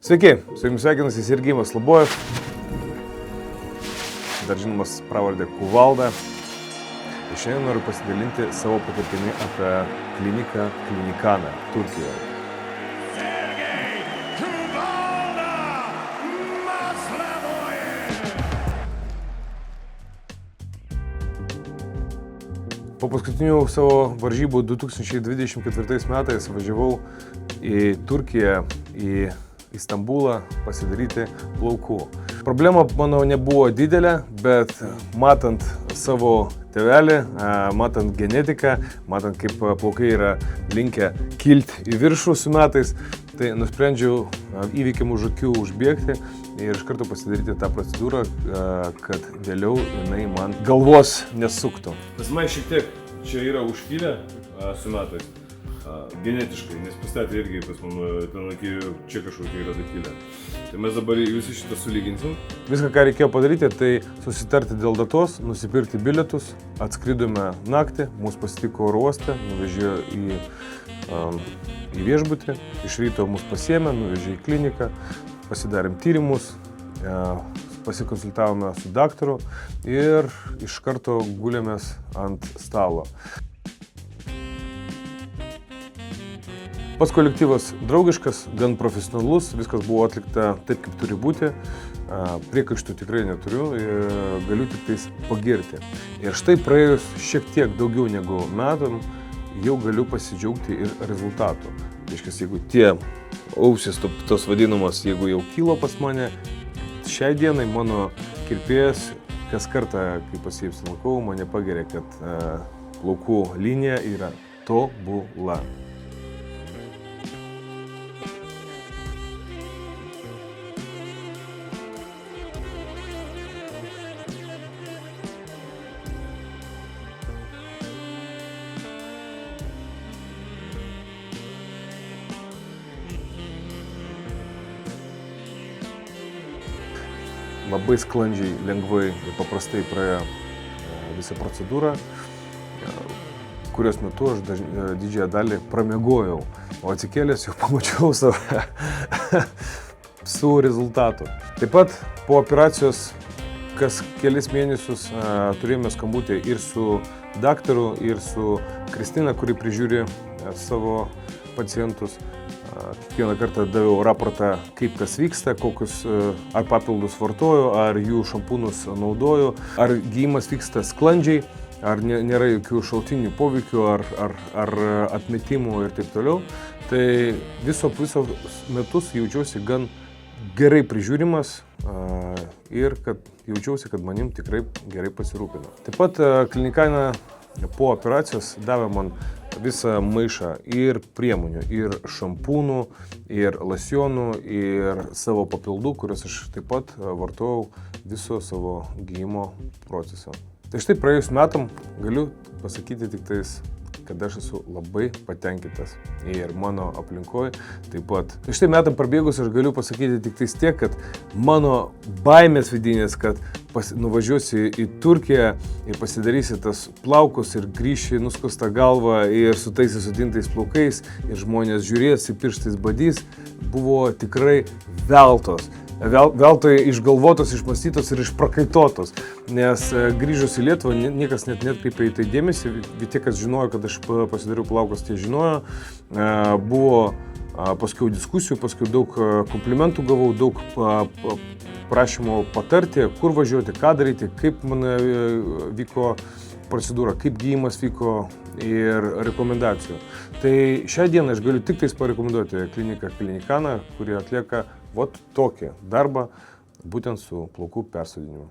Sveiki, su jumis sveikinasi Sergejus Labojev, dar žinomas pravardė Kuvalda. Ir šiandien noriu pasidalinti savo patirtimi apie kliniką Klinikana Turkijoje. Po paskutinių savo varžybų 2024 metais važiavau į Turkiją, į Istambulą pasidaryti plaukų. Problema mano nebuvo didelė, bet matant savo tėvelį, matant genetiką, matant kaip plaukai yra linkę kilti į viršų su metais, tai nusprendžiau įvykiam už akių užbėgti ir iš karto pasidaryti tą procedūrą, kad vėliau jinai man galvos nesuktų. Pas mane šiek tiek čia yra užkilę su metais. Genetiškai, nes pastatė irgi pas mano ten iki čia kažkokia yra dakilė. Tai mes dabar visi šitą sulyginsim. Viską, ką reikėjo padaryti, tai susitarti dėl datos, nusipirkti bilietus, atskridome naktį, mus pasitiko oro uoste, nuvežė į viešbutį, iš ryto mus pasiėmė, nuvežė į kliniką, pasidarėm tyrimus, pasikonsultavome su daktaru ir iš karto gulėmės ant stalo. Pats kolektyvas draugiškas, gan profesionalus, viskas buvo atlikta taip, kaip turi būti. Priekaištų tikrai neturiu ir galiu tik tais pagirti. Ir štai praėjus šiek tiek daugiau negu metam, jau galiu pasidžiaugti ir rezultatų. Reiškia, jeigu tie ausis, tos vadinamos, jeigu jau kilo pas mane, šiai dienai mano kirpėjas kas kartą, kai pas jį apsilankau, mane pagiria, kad plaukų linija yra tobula. Labai sklandžiai, lengvai ir paprastai praėjo visą procedūrą, kurios metu aš didžiąją dalį pramiegojau, o atsikėlęs jau pamačiau save su rezultatu. Taip pat po operacijos kas kelis mėnesius turėjome skambutį ir su daktaru, ir su Kristina, kuri prižiūri savo pacientus. Kiekvieną kartą daviau raportą, kaip kas vyksta, kokius ar papildus vartoju, ar jų šampūnus naudoju, ar gydymas vyksta sklandžiai, ar nėra jokių šalutinių poveikių, ar atmetimų ir taip toliau. Tai visos metus jaučiausi gan gerai prižiūrimas ir kad jaučiausi, kad manim tikrai gerai pasirūpino. Taip pat Klinikana po operacijos davė man visą maišą ir priemonių, ir šampūnų, ir losionų, ir savo papildų, kuriuos aš taip pat vartojau viso savo gydymo proceso. Tai štai praėjus metam galiu pasakyti tik tais, kad aš esu labai patenkintas ir mano aplinkoje taip pat. Tai štai metam prabėgus aš galiu pasakyti tik tais tiek, kad mano baimės vidinės, kad nuvažiuosi į Turkiją ir pasidarysi tas plaukus ir grįši nuskustą galvą ir su tais įsodintais plaukais ir žmonės žiūrės į pirštais badys, buvo tikrai veltos. Veltui išgalvotos, išmąstytos ir išprakaitotos, nes grįžus į Lietuvą niekas net neatkreipė į tai dėmesį, tie, kas žinojo, kad aš pasidariau plaukus, tie žinojo, buvo paskui diskusijų, paskui daug komplimentų gavau, daug prašymų patarti, kur važiuoti, ką daryti, kaip man vyko procedūra, kaip gydymas vyko ir rekomendacijų. Tai šią dieną aš galiu tik tais parekomenduoti kliniką Klinikana, kuri atlieka tokį darbą būtent su plaukų persodinimu.